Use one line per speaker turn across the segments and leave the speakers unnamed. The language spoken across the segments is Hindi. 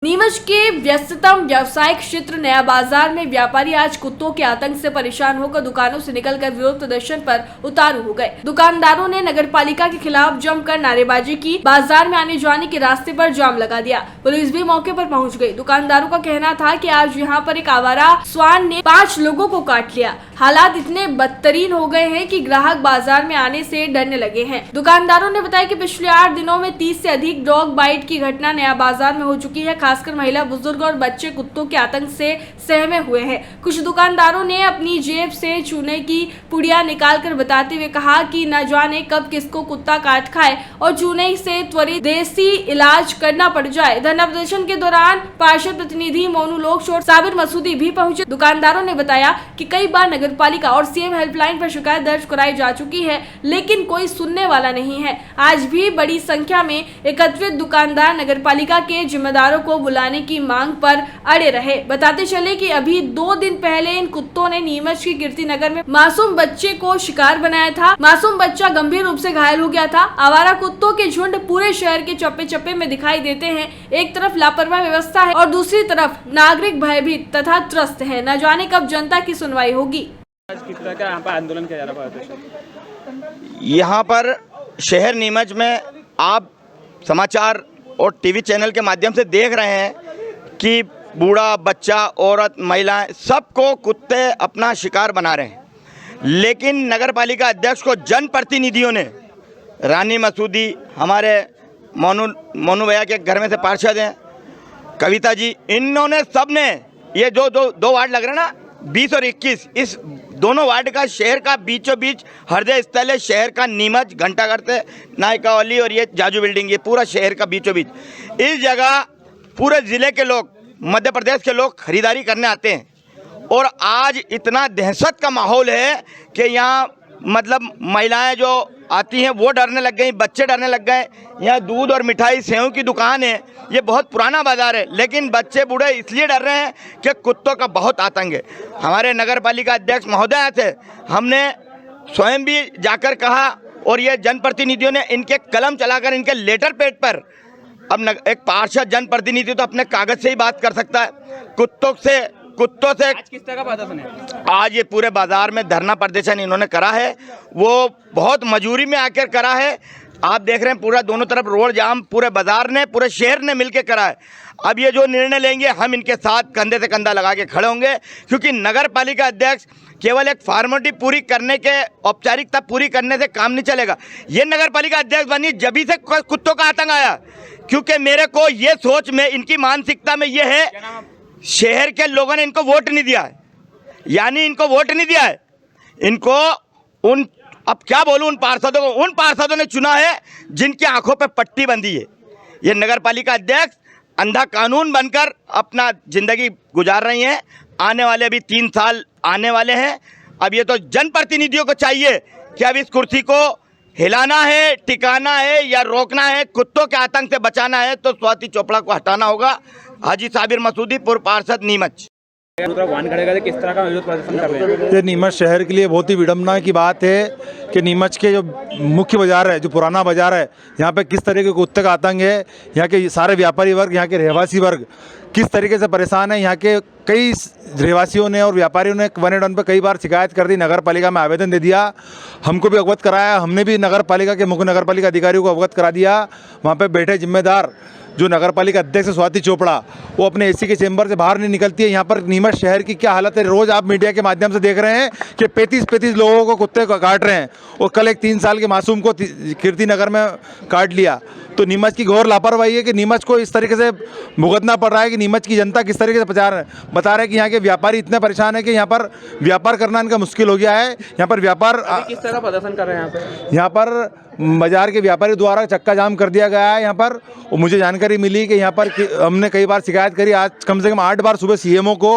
नीमच के व्यस्ततम व्यावसायिक क्षेत्र नया बाजार में व्यापारी आज कुत्तों के आतंक से परेशान होकर दुकानों से निकलकर विरोध प्रदर्शन पर उतारू हो गए। दुकानदारों ने नगरपालिका के खिलाफ जमकर नारेबाजी की। बाजार में आने जाने के रास्ते पर जाम लगा दिया। पुलिस भी मौके पर पहुंच गई। दुकानदारों का कहना था कि आज यहां पर एक आवारा श्वान ने 5 लोगों को काट लिया। हालात इतने बदतरीन हो गए हैं कि ग्राहक बाजार में आने से डरने लगे हैं। दुकानदारों ने बताया कि पिछले 8 दिनों में 30 से अधिक डॉग बाइट की घटना नया बाजार में हो चुकी है। खासकर महिला, बुजुर्ग और बच्चे कुत्तों के आतंक से सहमे हुए हैं। कुछ दुकानदारों ने अपनी जेब से चूने की पुड़िया निकालकर बताते हुए कहा कि न जाने कब किसको कुत्ता काट खाए और चूने से त्वरित देसी इलाज करना पड़ जाए। धरना प्रदर्शन के दौरान पार्षद प्रतिनिधि मोनू लोक्ष और साबिर मसूदी भी पहुंचे। दुकानदारों ने बताया कि कई बार नगरपालिका और सीएम हेल्पलाइन पर शिकायत दर्ज कराई जा चुकी है, लेकिन कोई सुनने वाला नहीं है। आज भी बड़ी संख्या में एकत्रित दुकानदार नगरपालिका के जिम्मेदारों को बुलाने की मांग पर अड़े रहे। बताते चले कि अभी 2 दिन पहले इन कुत्तों ने नीमच की कीर्ति नगर में मासूम बच्चे को शिकार बनाया था। मासूम बच्चा गंभीर रूप से घायल हो गया था। आवारा कुत्तों के झुंड पूरे शहर के चप्पे चप्पे में दिखाई देते हैं। एक तरफ लापरवाह व्यवस्था है और दूसरी तरफ नागरिक भयभीत तथा त्रस्त है। न जाने कब जनता की सुनवाई होगी।
आज किस तरह का यहाँ पर आंदोलन किया जा रहा है?
यहाँ पर शहर नीमच में आप समाचार और टीवी चैनल के माध्यम से देख रहे हैं कि बूढ़ा, बच्चा, औरत, महिलाएं सबको कुत्ते अपना शिकार बना रहे हैं। लेकिन नगरपालिका अध्यक्ष को जनप्रतिनिधियों ने, रानी मसूदी, हमारे मोनू भैया के घर में से पार्षद हैं, कविता जी, इन्होंने सबने ये जो दो वार्ड लग रहे हैं ना, 20 और 21, इस दोनों वार्ड का शहर का बीचों बीच हृदय स्थल है। शहर का नीमच, घंटाघर से नायका वाली और ये जाजू बिल्डिंग, ये पूरा शहर का बीचों बीच। इस जगह पूरे ज़िले के लोग, मध्य प्रदेश के लोग खरीदारी करने आते हैं और आज इतना दहशत का माहौल है कि यहाँ मतलब महिलाएं जो आती हैं वो डरने लग गई, बच्चे डरने लग गए। यहाँ दूध और मिठाई, सेव की दुकान है। ये बहुत पुराना बाजार है, लेकिन बच्चे बूढ़े इसलिए डर रहे हैं कि कुत्तों का बहुत आतंक है। हमारे नगर पालिका अध्यक्ष महोदय थे, हमने स्वयं भी जाकर कहा और ये जनप्रतिनिधियों ने इनके कलम चलाकर इनके लेटर पैड पर, अब एक पार्षद जनप्रतिनिधि तो अपने कागज से ही बात कर सकता है, कुत्तों से
आज किस तरह का प्रदर्शन है?
आज ये पूरे बाजार में धरना प्रदर्शन इन्होंने करा है। वो बहुत मजबूरी में आकर करा है। आप देख रहे हैं पूरा दोनों तरफ रोड जाम पूरे बाजार ने, पूरे शहर ने मिलकर करा है। अब ये जो निर्णय लेंगे हम इनके साथ कंधे से कंधा लगा के खड़े होंगे, क्योंकि नगर पालिका अध्यक्ष केवल एक फॉर्मेलिटी पूरी करने के, औपचारिकता पूरी करने से काम नहीं चलेगा। ये नगर पालिका अध्यक्ष बनी जब से कुत्तों का आतंक आया, क्योंकि मेरे को ये सोच में, इनकी मानसिकता में ये है, शहर के लोगों ने इनको वोट नहीं दिया है, यानी इनको वोट नहीं दिया है, इनको उन, अब क्या बोलूं, उन पार्षदों ने चुना है जिनकी आंखों पे पट्टी बंधी है। ये नगर पालिका अध्यक्ष अंधा कानून बनकर अपना जिंदगी गुजार रही हैं। आने वाले अभी 3 साल आने वाले हैं। अब ये तो जनप्रतिनिधियों को चाहिए कि अब इस कुर्सी को हिलाना है, टिकाना है या रोकना है, कुत्तों के आतंक से बचाना है तो स्वाति चोपड़ा को हटाना होगा। हाजी साबिर मसूदी, पूर्व पार्षद, नीमच।
किस तरह का विरोध प्रदर्शन कर रहे हैं?
ये नीमच शहर के लिए बहुत ही विडम्बना की बात है कि नीमच के जो मुख्य बाजार है, जो पुराना बाजार है, यहाँ पे किस तरह के कुत्ते का आतंक है। यहाँ के सारे व्यापारी वर्ग, यहाँ के रहवासी वर्ग किस तरीके से परेशान है। यहाँ के कई रहवासियों ने और व्यापारियों ने 1 पर कई बार शिकायत कर दी, नगर पालिका में आवेदन दे दिया, हमको भी अवगत कराया। हमने भी नगर पालिका के मुख्य नगर पालिका अधिकारियों को अवगत करा दिया। वहाँ पे बैठे जिम्मेदार जो नगर पालिका अध्यक्ष स्वाति चोपड़ा, वो अपने एसी के चेंबर से बाहर नहीं निकलती है। यहाँ पर नीमच शहर की क्या हालत है, रोज़ आप मीडिया के माध्यम से देख रहे हैं कि 35 लोगों को कुत्ते को काट रहे हैं और कल एक 3 साल के मासूम को कीर्ति नगर में काट लिया। तो नीमच की घोर लापरवाही है कि नीमच को इस तरीके से भुगतना पड़ रहा है कि नीमच की जनता किस तरीके से बता रहे हैं कि यहाँ के व्यापारी इतने परेशान है कि यहाँ पर व्यापार करना इनका मुश्किल हो गया है। यहाँ पर व्यापार
किस तरह प्रदर्शन कर रहे हैं?
यहाँ पर बाजार के व्यापारी द्वारा चक्का जाम कर दिया गया है यहाँ पर। और मुझे जानकारी मिली कि यहाँ पर हमने कई बार शिकायत करी, आज कम से कम 8 बार सुबह सीएमओ को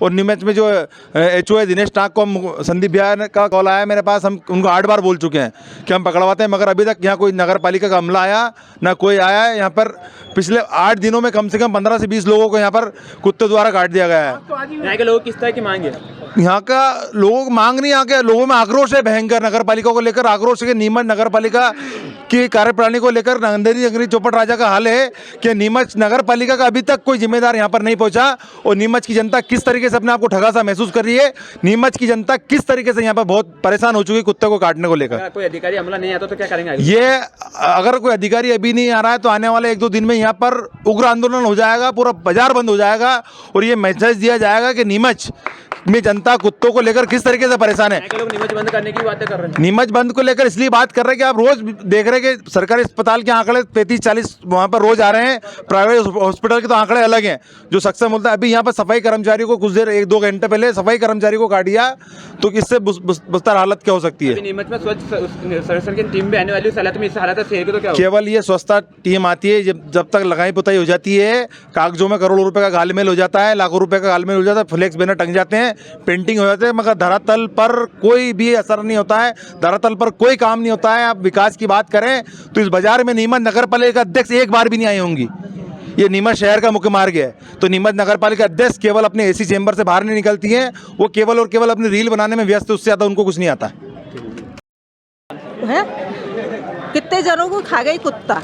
और नीमच में जो HO है दिनेश टाक को, संदीप भैया का कॉल आया मेरे पास, हम उनको 8 बार बोल चुके हैं कि हम पकड़वाते हैं, मगर अभी तक यहाँ कोई नगर पालिका का अमला आया ना कोई आया है। यहाँ पर पिछले 8 दिनों में कम से कम 15 से 20 लोगों को यहाँ पर कुत्ते द्वारा काट दिया गया है।
यहाँ के लोग किस तरह की मांग है?
यहाँ का लोगों की मांग नहीं, यहाँ के लोगों में आक्रोश है भयंकर, नगर पालिका को लेकर आक्रोश है कि नीमच नगर पालिका की कार्यप्रणाली को लेकर अंधेरी नगरी चौपट राजा का हाल है कि नीमच नगर पालिका का अभी तक कोई जिम्मेदार यहाँ पर नहीं पहुंचा और नीमच की जनता किस तरीके से अपने आप को ठगा सा महसूस कर रही है। नीमच की जनता किस तरीके से यहाँ पर बहुत परेशान हो चुकी है कुत्ते को काटने को लेकर।
अगर कोई अधिकारी अमला नहीं आता तो क्या करेंगे आगे?
ये अगर कोई अधिकारी अभी नहीं आ रहा है तो आने वाले 1-2 दिन में यहाँ पर उग्र आंदोलन हो जाएगा, पूरा बाजार बंद हो जाएगा और ये मैसेज दिया जाएगा कि नीमच में जनता कुत्तों को लेकर किस तरीके से परेशान है।
लोग नीमच बंद करने की बातें कर रहे हैं।
नीमच बंद को लेकर इसलिए बात कर रहे हैं कि आप रोज देख रहे हैं कि सरकारी अस्पताल के आंकड़े 35-40 वहाँ पर रोज आ रहे हैं, प्राइवेट हॉस्पिटल के तो आंकड़े अलग हैं जो सक्षम होता है। अभी यहाँ पर सफाई कर्मचारी को कुछ देर 1-2 घंटे पहले सफाई कर्मचारी को काट दिया, तो इससे बदतर हालत क्या हो सकती है।
नीमच में स्वच्छ सर्वेक्षण की टीम भी आने वाली है, में इस हालत शहर के तो क्या होगा?
केवल ये स्वच्छता टीम आती है जब तक लगाई पुताई हो जाती है, कागजों में करोड़ों रुपए का घालमेल हो जाता है, लाखों रुपए का घालमेल हो जाता है, फ्लेक्स बैनर टंग जाते हैं, पेंटिंग हो जाते हैं, मगर धरातल पर कोई भी असर नहीं होता है, धरातल पर कोई काम नहीं होता है। आप विकास की बात करें तो इस बाजार में नीमच नगर पालिका अध्यक्ष एक बार भी नहीं आई होंगी। ये नीमच शहर का मुख्य मार्ग है, तो नीमच नगर पालिका अध्यक्ष केवल अपने एसी चेंबर से बाहर नहीं निकलती हैं, वो केवल और केवल अपनी रील बनाने में व्यस्त है, उससे ज़्यादा उनको कुछ नहीं आता
है। कितने जनों को खा गई कुत्ता,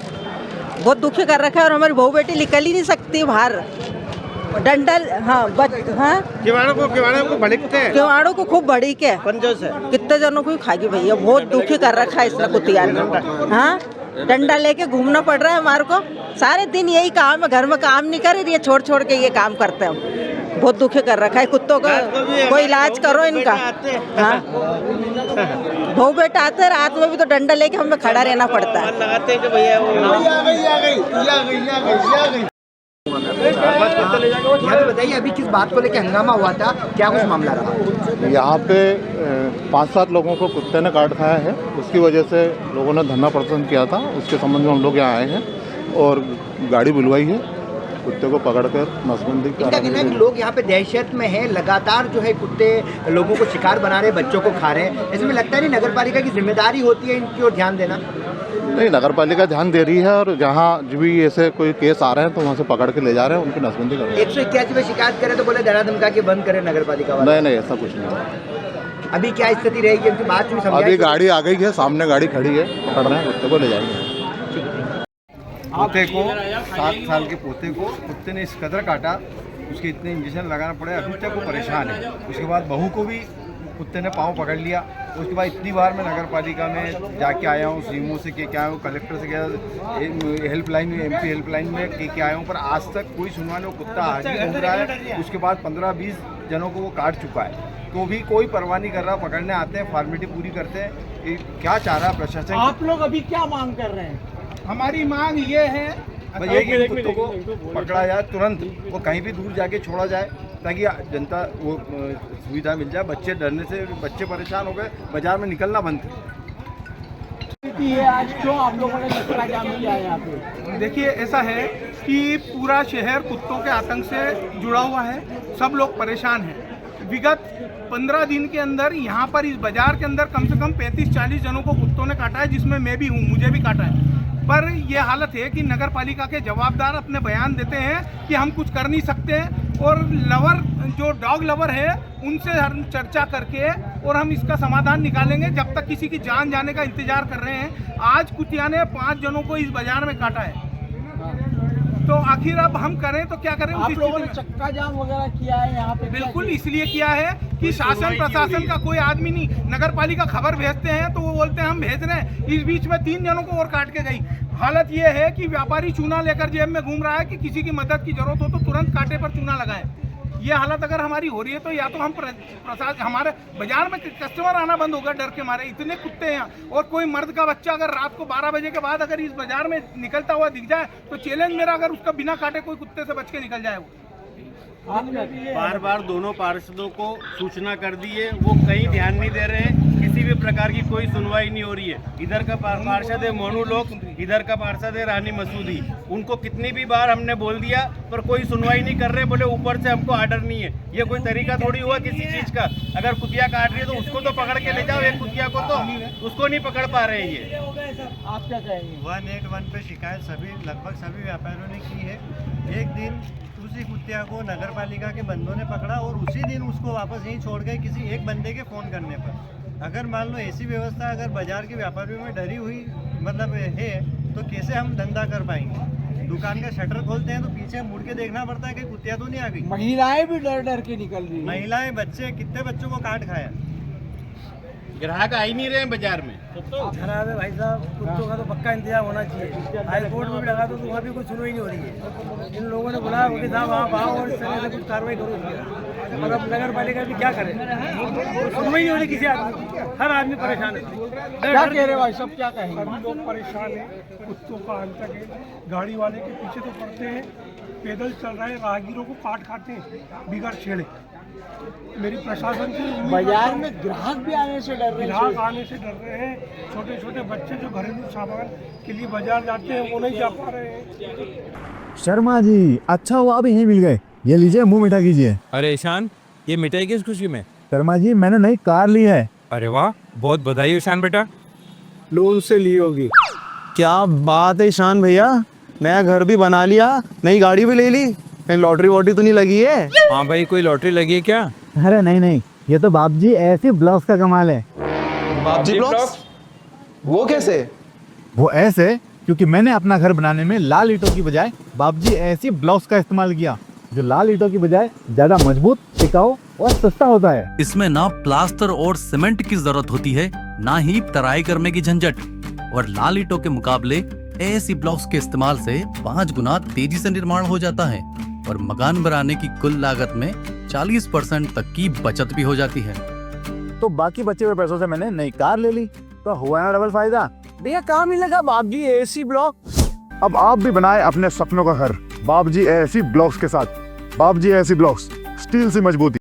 बहुत दुखी कर रखा है और हमारी बहू बेटी निकल ही नहीं सकती बाहर। डंडल हाँ
किवाड़ों को भड़कते हैं,
किवाड़ों को खूब बड़ी के
पंजों से
कितने जनों को खागी भैया, बहुत दुखी कर रखा है इसने कुतिया ने। हाँ, डंडा लेके घूमना पड़ रहा है हमारे को, सारे दिन यही काम है, घर में काम नहीं करे, ये छोड़ छोड़ के ये काम करते हैं। बहुत दुखी कर रखा है कुत्तों का, कोई इलाज करो इनका। हाँ, बहू बेटा आते हैं, रात में भी तो डंडा लेके हमें खड़ा रहना पड़ता है।
लगाते हैं कि भैया यहाँ पे बताइए अभी किस बात को लेकर हंगामा हुआ था, क्या कुछ मामला रहा?
यहाँ पे 5-7 लोगों को कुत्ते ने काट खाया है, उसकी वजह से लोगों ने धरना प्रदर्शन किया था। उसके संबंध में हम लोग यहाँ आए हैं और गाड़ी बुलवाई है, कुत्ते को पकड़कर नसबंदी
इनका कहना है कि लोग यहाँ पे दहशत में हैं, लगातार जो है कुत्ते लोगों को शिकार बना रहे, बच्चों को खा रहे हैं। इसमें लगता है नहीं नगर पालिका की जिम्मेदारी होती है इनकी ओर ध्यान देना?
नहीं, नगर पालिका ध्यान दे रही है और जहाँ जो भी ऐसे कोई केस आ रहे हैं तो वहाँ से पकड़ के ले जा रहे हैं, उनकी नसबंदी कर रहे हैं।
181 में शिकायत करे तो बोले डरा धमका के बंद करे नगर पालिका वाले।
नहीं, ऐसा कुछ नहीं।
अभी क्या स्थिति रहेगी उनकी बात हुई?
अभी गाड़ी आ गई है, सामने गाड़ी खड़ी है, पकड़ रहे हैं, कुत्ते को ले जाएंगे।
पोते को 7 साल के पोते को कुत्ते ने इस कदर काटा, उसके इतने इंजेक्शन लगाना पड़े, अभी तक वो परेशान है। उसके बाद बहू को भी कुत्ते ने पाँव पकड़ लिया। उसके बाद इतनी बार मैं नगर पालिका में जाके आया हूँ, सीएमओ से के आया हूँ, कलेक्टर से गया, हेल्पलाइन में एमपी हेल्पलाइन में के आया हूँ, पर आज तक कोई सुनवाई नहीं। कुत्ता आज ही घूम रहा है, उसके बाद 15-20 जनों को वो काट चुका है, तो भी कोई परवाह नहीं कर रहा। पकड़ने आते हैं, फॉर्मेलिटी पूरी करते हैं। क्या चाह रहा है प्रशासन?
आप लोग अभी क्या मांग कर रहे हैं? हमारी मांग ये है
ये कुत्तों को पकड़ा जाए तुरंत, वो कहीं भी दूर जाके छोड़ा जाए ताकि जनता वो सुविधा मिल जाए। बच्चे डरने से बच्चे परेशान हो गए, बाजार में निकलना बंद।
आज क्यों आप लोगों ने दूसरा जाम किया है यहाँ पे?
देखिए, ऐसा है कि पूरा शहर कुत्तों के आतंक से जुड़ा हुआ है, सब लोग परेशान हैं। विगत 15 दिन के अंदर यहाँ पर इस बाजार के अंदर कम से कम 35-40 जनों को कुत्तों ने काटा है, जिसमें मैं भी हूँ, मुझे भी काटा है। पर यह हालत है कि नगर पालिका के जवाबदार अपने बयान देते हैं कि हम कुछ कर नहीं सकते, और लवर जो डॉग लवर है उनसे हम चर्चा करके और हम इसका समाधान निकालेंगे, जब तक किसी की जान जाने का इंतजार कर रहे हैं। आज कुतिया ने 5 जनों को इस बाजार में काटा है, तो आखिर अब हम करें तो क्या करें?
आप लोगों ने चक्का जाम वगैरह किया है यहाँ पे?
बिल्कुल इसलिए किया है कि शासन प्रशासन का कोई आदमी नहीं, नगर पालिका खबर भेजते हैं तो वो बोलते हैं हम भेज रहे हैं, इस बीच में 3 जनों को और काट के गई। हालत ये है कि व्यापारी चूना लेकर जेब में घूम रहा है कि किसी की मदद की जरूरत हो तो तुरंत कांटे पर चूना लगाएं। ये हालत अगर हमारी हो रही है तो या तो हम प्रशासन, हमारे बाजार में कस्टमर आना बंद होगा डर के मारे, इतने कुत्ते हैं। और कोई मर्द का बच्चा अगर रात को 12 बजे के बाद अगर इस बाजार में निकलता हुआ दिख जाए तो चैलेंज मेरा, अगर उसका बिना काटे कोई कुत्ते से बच के निकल जाए। वो
बार दोनों पार्षदों को सूचना कर दी है, वो कहीं ध्यान नहीं दे रहे हैं, किसी भी प्रकार की कोई सुनवाई नहीं हो रही है। इधर का पार्षद है मोनू लोग, इधर का पार्षद है रानी मसूदी, उनको कितनी भी बार हमने बोल दिया पर कोई सुनवाई नहीं कर रहे, बोले ऊपर से हमको ऑर्डर नहीं है। ये कोई तरीका थोड़ी हुआ किसी चीज का? अगर कुतिया काट रही है तो उसको तो पकड़ के ले जाओ, एक कुतिया को तो उसको नहीं पकड़ पा रहे हैं। ये
आप क्या कहेंगे?
181 पे शिकायत लगभग सभी व्यापारियों ने की है। एक दिन उसी कुत्तिया को नगर पालिका के बंदों ने पकड़ा और उसी दिन उसको वापस यहीं छोड़ गए किसी एक बंदे के फ़ोन करने पर। अगर मान लो ऐसी व्यवस्था अगर बाजार के व्यापारियों में डरी हुई मतलब है, तो कैसे हम धंधा कर पाएंगे? दुकान का शटर खोलते हैं तो पीछे मुड़ के देखना पड़ता है कि कुत्तियाँ तो नहीं आ गई।
महिलाएं भी डर डर के निकल रही हैं।
महिलाएं, बच्चे, कितने बच्चों को काट खाया।
ग्राहक आ ही नहीं रहे हैं बाजार में।
खराब है भाई साहब, कुत्तों का तो पक्का इंतजाम होना चाहिए। हाई कोर्ट में भी लगा तो वहाँ भी कुछ सुनवाई नहीं हो रही है। इन लोगों ने बुलाया कि साहब आप आओ और इस तरह से कुछ कार्रवाई करो। और अब नगर पालिका भी क्या करे, सुनवाई नहीं हो रही किसी आदमी की। हर आदमी परेशान है। क्या कह रहे भाई साहब, क्या कहेंगे?
सभी लोग परेशान हैं, कुत्तों का अंत है। गाड़ी वाले के पीछे तो पड़ते हैं, पैदल चल रहे राहगीरों को काट खाते हैं बिगड़ छेड़े। मेरी प्रशासन से
बाजार में ग्राहक भी आने से डर रहे हैं।
ग्राहक आने से डर रहे हैं। छोटे छोटे बच्चे जो घरेलू सामान के लिए बाजार जाते हैं वो नहीं जा पा रहे हैं।
शर्मा जी, अच्छा हुआ आप यहीं मिल गए। ये लीजिए, मुंह मीठा कीजिए।
अरे ईशान, ये मिठाई किस खुशी में?
शर्मा जी, मैंने नई कार ली है।
अरे वाह, बहुत बधाई ईशान बेटा।
लोन से ली होगी।
क्या बात है ईशान भैया, नया घर भी बना लिया, नई गाड़ी भी ले ली। कहीं लॉटरी वॉटरी तो नहीं लगी है?
हाँ भाई, कोई लॉटरी लगी है क्या?
अरे नहीं, ये तो बाप जी ऐसी ब्लॉक्स का कमाल है।
बाप जी ब्लॉक्स?
वो कैसे? वो ऐसे क्योंकि मैंने अपना घर बनाने में लाल ईंटों की बजाय बाप जी ऐसी ब्लॉक्स का इस्तेमाल किया, जो लाल ईंटों की बजाय ज्यादा मजबूत, टिकाऊ और सस्ता होता है।
इसमें ना प्लास्टर और सीमेंट की जरूरत होती है, ना ही तराई करने की झंझट। और लाल ईंटों के मुकाबले ऐसी ब्लॉक्स के इस्तेमाल से 5 गुना तेजी से निर्माण हो जाता है और मकान बनाने की कुल लागत में 40% तक की बचत भी हो जाती है।
तो बाकी बचे हुए पैसों से मैंने नई कार ले ली, तो हुआ ना डबल फायदा। भैया काम ही लगा बाप जी एसी ब्लॉक। अब आप भी बनाए अपने सपनों का घर बाप जी एसी ब्लॉक्स के साथ। बाप जी एसी ब्लॉक्स, स्टील से मजबूती।